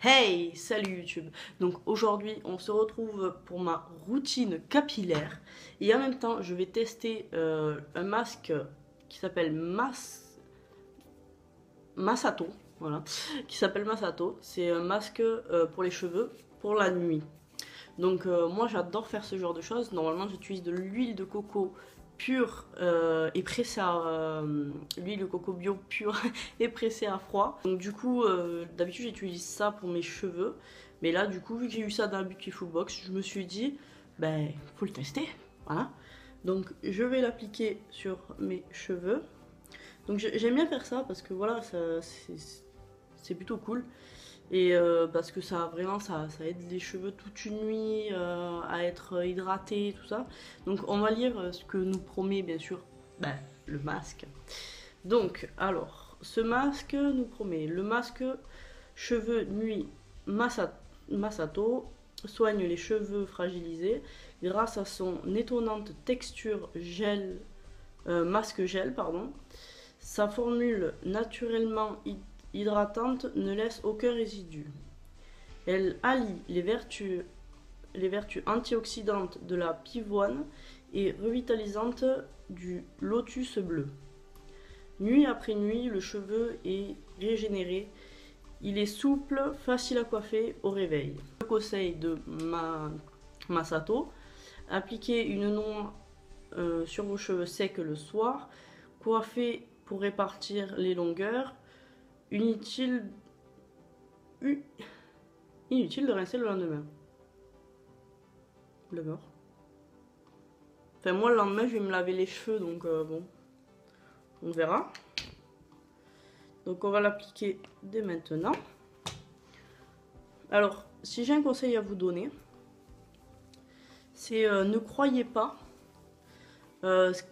Hey, salut YouTube. Donc aujourd'hui, on se retrouve pour ma routine capillaire et en même temps, je vais tester un masque qui s'appelle Masato, voilà, qui s'appelle Masato. C'est un masque pour les cheveux pour la nuit. Donc moi, j'adore faire ce genre de choses. Normalement, j'utilise de l'huile de coco pure et pressée à l'huile de coco bio pure et pressée à froid. Donc du coup, d'habitude j'utilise ça pour mes cheveux, mais là du coup vu que j'ai eu ça dans la Beautiful Box, je me suis dit ben faut le tester, voilà. Donc je vais l'appliquer sur mes cheveux. Donc j'aime bien faire ça parce que voilà, c'est plutôt cool. Et parce que ça vraiment ça aide les cheveux toute une nuit à être hydratés, tout ça. Donc on va lire ce que nous promet bien sûr le masque. Donc alors, ce masque nous promet le masque cheveux nuit Masato soigne les cheveux fragilisés grâce à son étonnante texture masque gel pardon. Sa formule naturellement hydratante ne laisse aucun résidu. Elle allie les vertus antioxydantes de la pivoine et revitalisantes du lotus bleu. Nuit après nuit, le cheveu est régénéré. Il est souple, facile à coiffer au réveil. Le conseil de Masato, appliquez une noix sur vos cheveux secs le soir. Coiffez pour répartir les longueurs. Inutile de rincer le lendemain. D'accord. Enfin moi le lendemain je vais me laver les cheveux donc bon. On verra. Donc on va l'appliquer dès maintenant. Alors si j'ai un conseil à vous donner, c'est ne croyez pas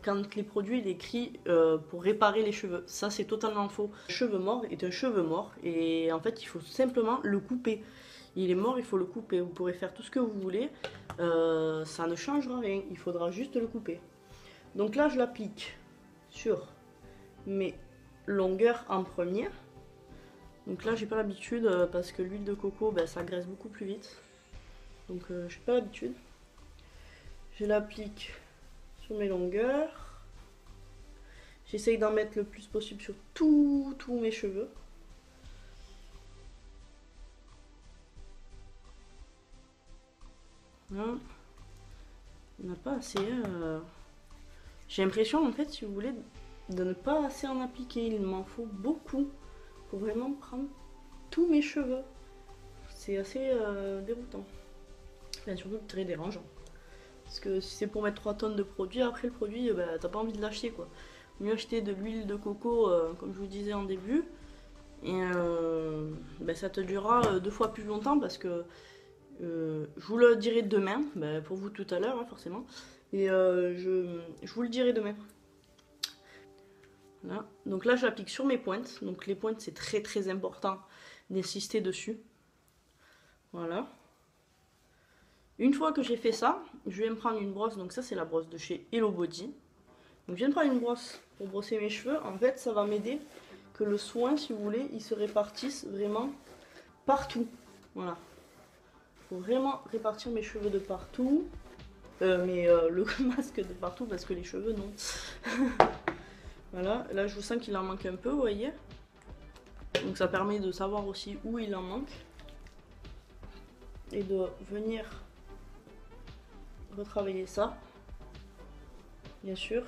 quand les produits il est écrit pour réparer les cheveux. Ça c'est totalement faux. Un cheveu mort est un cheveu mort et en fait il faut simplement le couper. Il est mort, il faut le couper. Vous pourrez faire tout ce que vous voulez, ça ne changera rien. Il faudra juste le couper. Donc là je l'applique sur mes longueurs en premier. Donc là j'ai pas l'habitude parce que l'huile de coco ça graisse beaucoup plus vite. Donc j'ai pas l'habitude. Je l'applique sur mes longueurs. J'essaye d'en mettre le plus possible sur tous mes cheveux. Non, on n'a pas assez. J'ai l'impression en fait, si vous voulez, de ne pas assez en appliquer. Il m'en faut beaucoup pour vraiment prendre tous mes cheveux. C'est assez déroutant. Enfin, surtout très dérangeant. Parce que si c'est pour mettre 3 tonnes de produit, après le produit, t'as pas envie de l'acheter quoi. Mieux acheter de l'huile de coco, comme je vous disais en début. Et ça te durera 2 fois plus longtemps parce que je vous le dirai demain, pour vous tout à l'heure hein, forcément. Et je vous le dirai demain. Voilà. Donc là je l'applique sur mes pointes. Donc les pointes c'est très important d'insister dessus. Voilà. Une fois que j'ai fait ça, je vais me prendre une brosse. Donc ça c'est la brosse de chez Hello Body. Donc je viens de prendre une brosse pour brosser mes cheveux. En fait ça va m'aider que le soin si vous voulez il se répartisse vraiment partout. Voilà. Faut vraiment répartir mes cheveux de partout. Le masque de partout parce que les cheveux non. Voilà, là je vous sens qu'il en manque un peu, vous voyez. Donc ça permet de savoir aussi où il en manque. Et de venir retravailler ça. Bien sûr.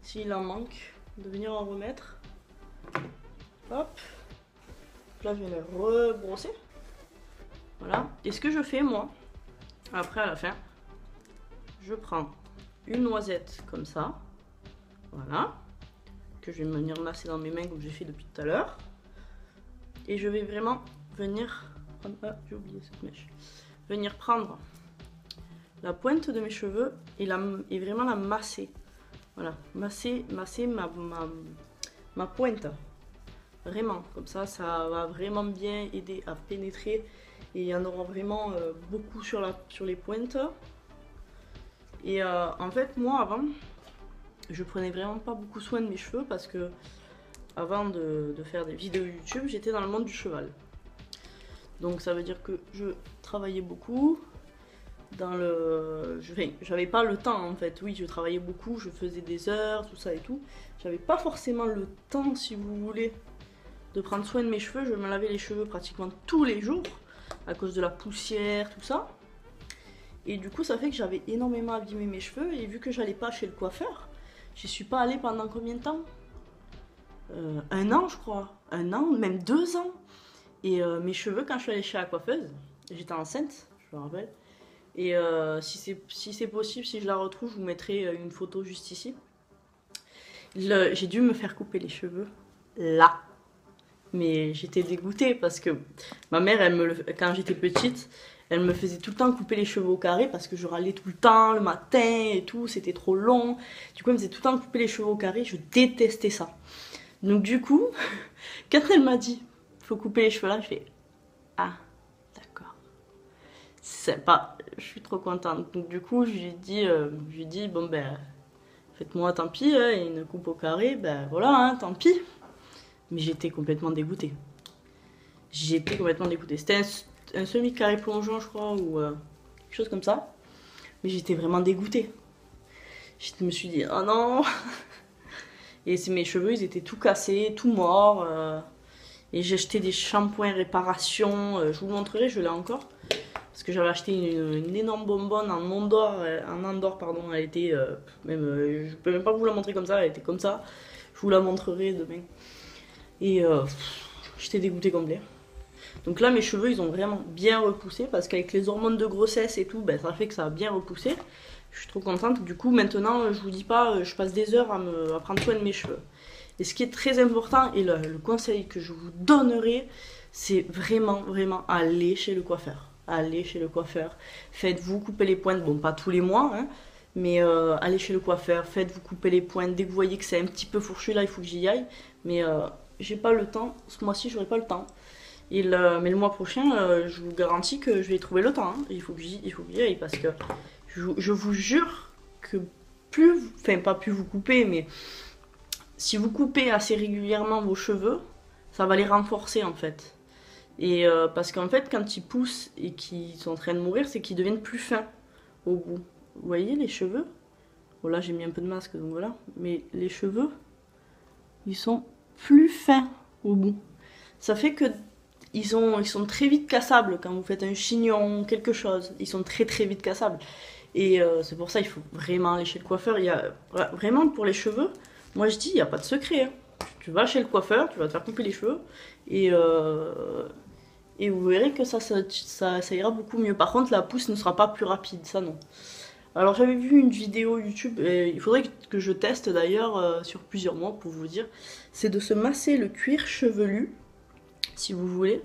S'il en manque, de venir en remettre. Hop. Là je viens les rebrosser. Voilà. Et ce que je fais moi, après à la fin, je prends une noisette comme ça. Voilà. Que je vais venir masser dans mes mains comme j'ai fait depuis tout à l'heure. Et je vais vraiment venir... Ah, j'ai oublié cette mèche. Venir prendre la pointe de mes cheveux et vraiment la masser. Voilà. Masser ma pointe. Vraiment. Comme ça, ça va vraiment bien aider à pénétrer. Et il y en aura vraiment beaucoup sur les pointes. Et en fait, moi avant, je prenais vraiment pas beaucoup soin de mes cheveux parce que avant de faire des vidéos YouTube, j'étais dans le monde du cheval. Donc ça veut dire que je travaillais beaucoup. J'avais pas le temps en fait. Oui, je travaillais beaucoup, je faisais des heures, tout ça et tout. J'avais pas forcément le temps, si vous voulez, de prendre soin de mes cheveux. Je me lavais les cheveux pratiquement tous les jours à cause de la poussière, tout ça. Et du coup, ça fait que j'avais énormément abîmé mes cheveux. Et vu que j'allais pas chez le coiffeur, j'y suis pas allée pendant combien de temps? 1 an, je crois. 1 an, même 2 ans. Et mes cheveux, quand je suis allée chez la coiffeuse, j'étais enceinte, je me rappelle. Et si c'est possible, si je la retrouve, je vous mettrai une photo juste ici. J'ai dû me faire couper les cheveux là. Mais j'étais dégoûtée parce que ma mère, quand j'étais petite, elle me faisait tout le temps couper les cheveux au carré parce que je râlais tout le temps, le matin et tout, c'était trop long. Du coup, elle me faisait tout le temps couper les cheveux au carré, je détestais ça. Donc du coup, quand elle m'a dit, faut couper les cheveux là, je fais, ah, d'accord. C'est pas, je suis trop contente. Donc du coup, je lui ai dit bon ben, faites-moi tant pis, hein, une coupe au carré, ben voilà, hein, tant pis. Mais j'étais complètement dégoûtée. J'étais complètement dégoûtée. C'était un semi-carré plongeant, je crois, ou quelque chose comme ça. Mais j'étais vraiment dégoûtée. Je me suis dit, oh non. Et mes cheveux, ils étaient tout cassés, tout morts. Et j'ai acheté des shampoings réparation. Je vous le montrerai, je l'ai encore. Parce que j'avais acheté une énorme bonbonne en Andorre, pardon. Elle était je peux même pas vous la montrer comme ça, elle était comme ça. Je vous la montrerai demain. Et j'étais dégoûtée complet. Donc là, mes cheveux, ils ont vraiment bien repoussé parce qu'avec les hormones de grossesse et tout, ben, ça fait que ça a bien repoussé. Je suis trop contente. Du coup, maintenant, je vous dis pas, je passe des heures à prendre soin de mes cheveux. Et ce qui est très important, et le conseil que je vous donnerai, c'est vraiment, vraiment aller chez le coiffeur. Allez chez le coiffeur. Faites-vous couper les pointes. Bon, pas tous les mois, hein, mais allez chez le coiffeur. Faites-vous couper les pointes. Dès que vous voyez que c'est un petit peu fourchu, là, il faut que j'y aille. Mais j'ai pas le temps. Ce mois-ci, j'aurai pas le temps. Mais le mois prochain, je vous garantis que je vais trouver le temps. Hein. Il faut que j'y aille parce que je vous jure que pas plus vous coupez, mais si vous coupez assez régulièrement vos cheveux, ça va les renforcer en fait. Et parce qu'en fait, quand ils poussent et qu'ils sont en train de mourir, c'est qu'ils deviennent plus fins au bout. Vous voyez les cheveux? Bon là j'ai mis un peu de masque donc voilà. Mais les cheveux, ils sont plus fins au bout. Ça fait que ils sont très vite cassables quand vous faites un chignon ou quelque chose. Ils sont très très vite cassables. Et c'est pour ça qu'il faut vraiment aller chez le coiffeur. Il y a, vraiment pour les cheveux, moi je dis, il n'y a pas de secret. Hein. Tu vas chez le coiffeur, tu vas te faire couper les cheveux. Et vous verrez que ça ira beaucoup mieux. Par contre, la pousse ne sera pas plus rapide, ça non. Alors j'avais vu une vidéo YouTube, et il faudrait que je teste d'ailleurs sur plusieurs mois pour vous dire. C'est de se masser le cuir chevelu, si vous voulez,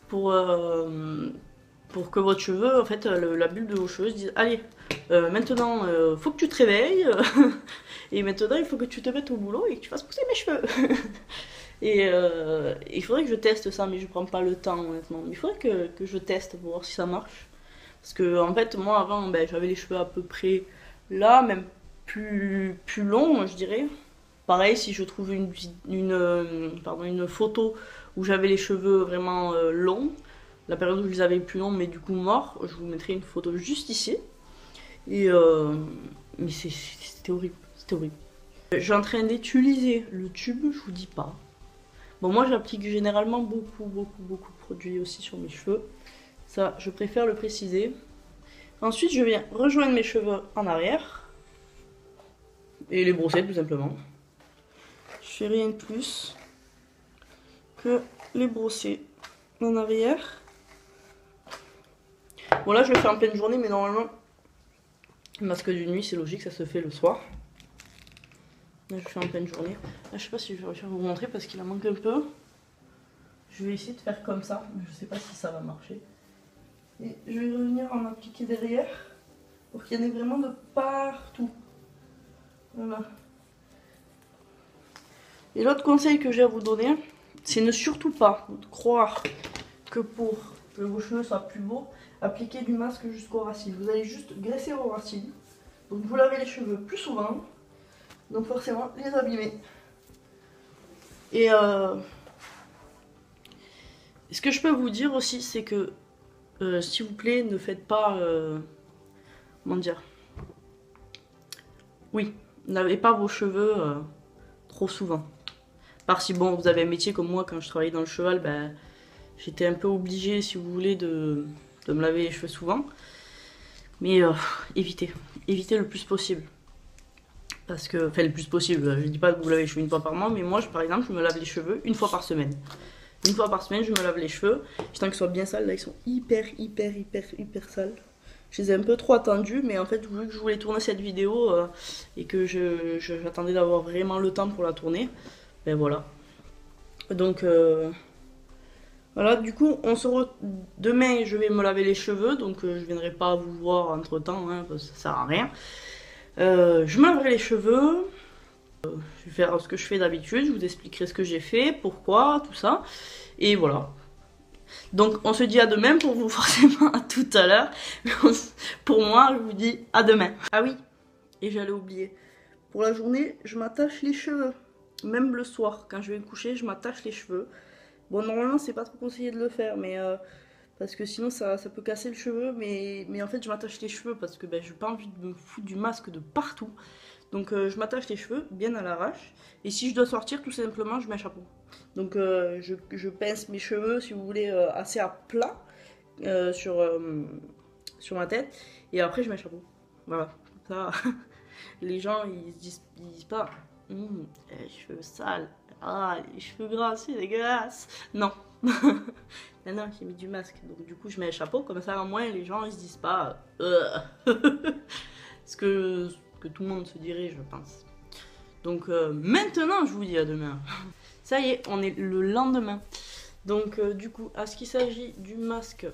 pour que votre cheveu, en fait, la bulle de vos cheveux se dise, allez, maintenant, faut que tu te réveilles, et maintenant, il faut que tu te mettes au boulot et que tu fasses pousser mes cheveux. Et il faudrait que je teste ça, mais je prends pas le temps, honnêtement. Il faudrait que je teste pour voir si ça marche. Parce que, en fait, moi, avant, ben, j'avais les cheveux à peu près là, même plus longs, je dirais. Pareil, si je trouve une photo où j'avais les cheveux vraiment longs, la période où je les avais plus longs, mais du coup morts, je vous mettrai une photo juste ici. Et mais c'était horrible, c'était horrible. Je suis en train d'utiliser le tube, je vous dis pas. Bon, moi j'applique généralement beaucoup de produits aussi sur mes cheveux. Ça, je préfère le préciser. Ensuite, je viens rejoindre mes cheveux en arrière et les brosser tout simplement. Je fais rien de plus que les brosser en arrière. Bon là je le fais en pleine journée, mais normalement le masque de nuit c'est logique, ça se fait le soir. Là je le fais en pleine journée. Là je sais pas si je vais réussir à vous montrer parce qu'il en manque un peu. Je vais essayer de faire comme ça, mais je sais pas si ça va marcher. Et je vais revenir en appliquer derrière pour qu'il y en ait vraiment de partout. Voilà. Et l'autre conseil que j'ai à vous donner, c'est ne surtout pas croire que pour que vos cheveux soient plus beaux, appliquez du masque jusqu'aux racines. Vous allez juste graisser vos racines. Donc vous lavez les cheveux plus souvent. Donc forcément les abîmer. Et Ce que je peux vous dire aussi, c'est que s'il vous plaît, ne faites pas comment dire, oui, lavez pas vos cheveux trop souvent. Par si bon, vous avez un métier comme moi, quand je travaillais dans le cheval, ben, j'étais un peu obligée, si vous voulez, de me laver les cheveux souvent. Mais évitez le plus possible. Parce que, enfin, le plus possible, je dis pas que vous lavez les cheveux une fois par mois, mais moi, par exemple, je me lave les cheveux une fois par semaine. Une fois par semaine, je me lave les cheveux. J'attends qu'ils soient bien sales, là, ils sont hyper sales. Je les ai un peu trop attendus, mais en fait, vu que je voulais tourner cette vidéo et que j'attendais d'avoir vraiment le temps pour la tourner, ben voilà. Donc, voilà, du coup, demain, je vais me laver les cheveux, donc je viendrai pas vous voir entre temps, hein, parce que ça sert à rien. Je me laverai les cheveux. Je vais faire ce que je fais d'habitude, je vous expliquerai ce que j'ai fait, pourquoi, tout ça. Et voilà. Donc on se dit à demain, pour vous forcément à tout à l'heure. Pour moi, je vous dis à demain. Ah oui, et j'allais oublier. Pour la journée, je m'attache les cheveux. Même le soir, quand je vais me coucher, je m'attache les cheveux. Bon, normalement, c'est pas trop conseillé de le faire, mais parce que sinon ça peut casser le cheveu. Mais en fait, je m'attache les cheveux parce que ben, j'ai pas envie de me foutre du masque de partout. Donc je m'attache les cheveux bien à l'arrache. Et si je dois sortir, tout simplement, je mets un chapeau. Donc je pince mes cheveux, si vous voulez, assez à plat sur ma tête. Et après, je mets un chapeau. Voilà. Ça, les gens, ils disent pas les cheveux sales. Ah, les cheveux gras, c'est dégueulasse. Non. Non, j'ai mis du masque. Donc du coup, je mets un chapeau. Comme ça, au moins, les gens, ils se disent pas ce que tout le monde se dirait, je pense. Donc maintenant, je vous dis à demain. Ça y est, on est le lendemain. Donc du coup, à ce qu'il s'agit du masque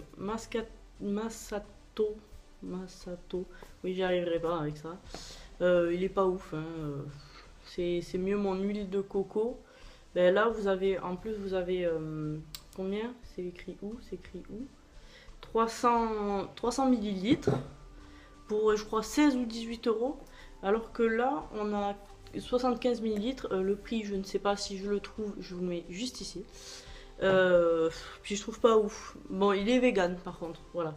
Masato. Oui, j'y arriverai pas avec ça. Il est pas ouf. Hein. C'est mieux mon huile de coco. Ben là, vous avez, en plus, vous avez combien? C'est écrit où? 300 millilitres pour, je crois, 16 ou 18 euros. Alors que là, on a 75 millilitres. Le prix, je ne sais pas si je le trouve. Je vous le mets juste ici. Puis je trouve pas ouf. Bon, il est vegan par contre. Voilà.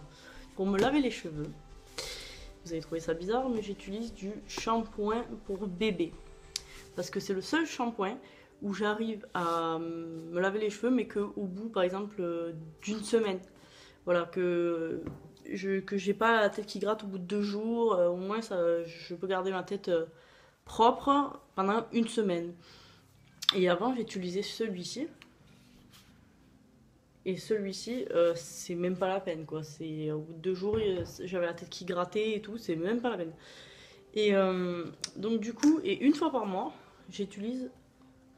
Pour me laver les cheveux. Vous avez trouvé ça bizarre, mais j'utilise du shampoing pour bébé. Parce que c'est le seul shampoing où j'arrive à me laver les cheveux, mais qu'au bout, par exemple, d'une semaine. Voilà, que j'ai pas la tête qui gratte au bout de 2 jours. Au moins, je peux garder ma tête propre pendant une semaine. Et avant, j'utilisais celui-ci. Et celui-ci, c'est même pas la peine, quoi. C'est au bout de 2 jours, j'avais la tête qui grattait et tout, c'est même pas la peine. Et donc du coup, et une fois par mois, j'utilise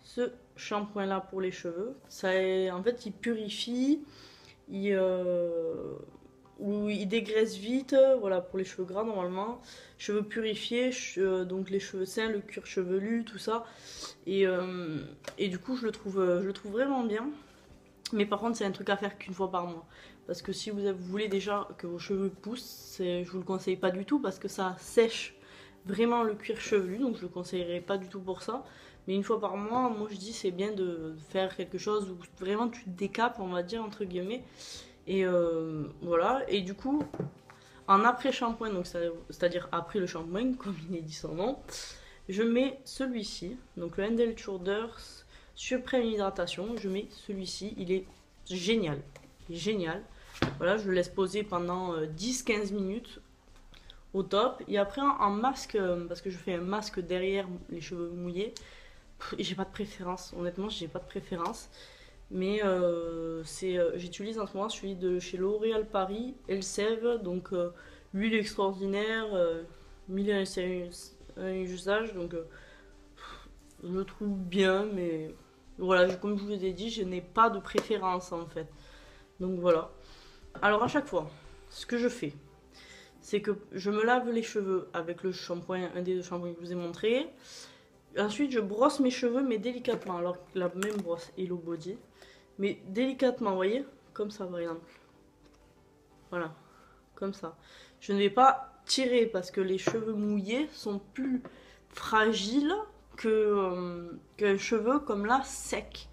ce shampoing-là pour les cheveux. Ça, en fait, il purifie, il dégraisse vite, voilà, pour les cheveux gras normalement. Cheveux purifiés, donc les cheveux sains, le cuir chevelu, tout ça. Et du coup, je le trouve vraiment bien. Mais par contre, c'est un truc à faire qu'une fois par mois. Parce que si vous voulez déjà que vos cheveux poussent, je vous le conseille pas du tout parce que ça sèche vraiment le cuir chevelu. Donc je le conseillerais pas du tout pour ça. Mais une fois par mois, moi je dis c'est bien de faire quelque chose où vraiment tu te décapes, on va dire, entre guillemets. Et voilà. Et du coup, en après-shampoing, donc c'est-à-dire après le shampoing, comme il est dit son nom, je mets celui-ci. Donc le Head & Shoulders Suprême Hydratation, je mets celui-ci, il est génial, voilà, je le laisse poser pendant 10-15 minutes au top. Et après en masque, parce que je fais un masque derrière les cheveux mouillés, j'ai pas de préférence, honnêtement j'ai pas de préférence. Mais j'utilise en ce moment celui de chez L'Oréal Paris, Elseve, donc huile extraordinaire, 1000 usage, donc je le trouve bien, mais voilà, comme je vous ai dit, je n'ai pas de préférence en fait. Donc voilà. Alors à chaque fois, ce que je fais, c'est que je me lave les cheveux avec le shampoing, un des deux shampoings que je vous ai montré. Ensuite, je brosse mes cheveux, mais délicatement. Alors la même brosse Hello Body, mais délicatement, vous voyez, comme ça par exemple. Voilà, comme ça. Je ne vais pas tirer parce que les cheveux mouillés sont plus fragiles qu'un cheveu comme là sec.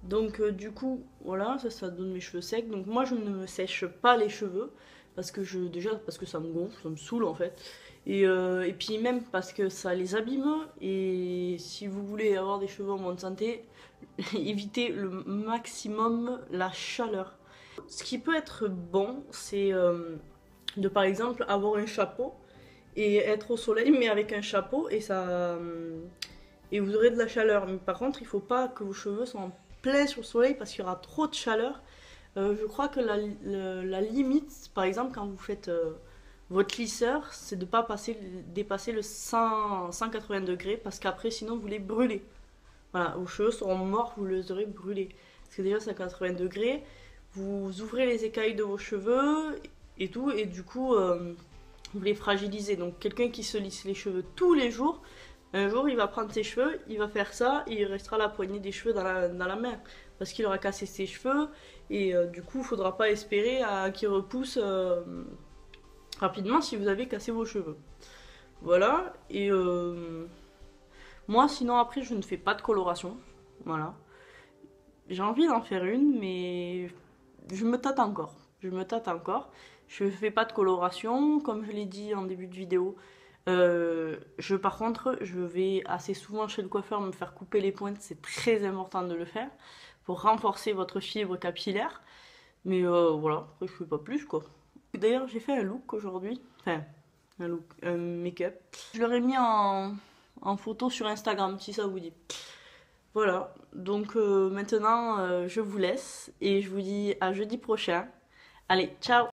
Donc du coup, voilà, ça donne mes cheveux secs. Donc moi, je ne me sèche pas les cheveux parce que déjà parce que ça me gonfle, ça me saoule en fait. Et puis même parce que ça les abîme. Et si vous voulez avoir des cheveux en bonne santé, évitez le maximum la chaleur. Ce qui peut être bon, c'est de par exemple avoir un chapeau et être au soleil, mais avec un chapeau et et vous aurez de la chaleur. Mais par contre, il faut pas que vos cheveux soient en plein sur le soleil parce qu'il y aura trop de chaleur. Je crois que la limite, par exemple, quand vous faites votre lisseur, c'est de ne pas dépasser le 180 degrés parce qu'après, sinon, vous les brûlez. Voilà, vos cheveux seront morts, vous les aurez brûlés. Parce que déjà, 180 degrés, vous ouvrez les écailles de vos cheveux et tout, et du coup, vous les fragilisez. Donc, quelqu'un qui se lisse les cheveux tous les jours, un jour, il va prendre ses cheveux, il va faire ça, et il restera la poignée des cheveux dans la main. Parce qu'il aura cassé ses cheveux, et du coup, il ne faudra pas espérer qu'ils repoussent rapidement si vous avez cassé vos cheveux. Voilà, et moi, sinon, après, je ne fais pas de coloration. Voilà. J'ai envie d'en faire une, mais je me tâte encore. Je me tâte encore. Je fais pas de coloration, comme je l'ai dit en début de vidéo. Par contre, je vais assez souvent chez le coiffeur me faire couper les pointes. C'est très important de le faire pour renforcer votre fibre capillaire. Mais voilà, après je fais pas plus quoi. D'ailleurs, j'ai fait un look aujourd'hui. Enfin, un look, un make-up. Je l'aurais mis en photo sur Instagram si ça vous dit. Voilà, donc maintenant je vous laisse et je vous dis à jeudi prochain. Allez, ciao!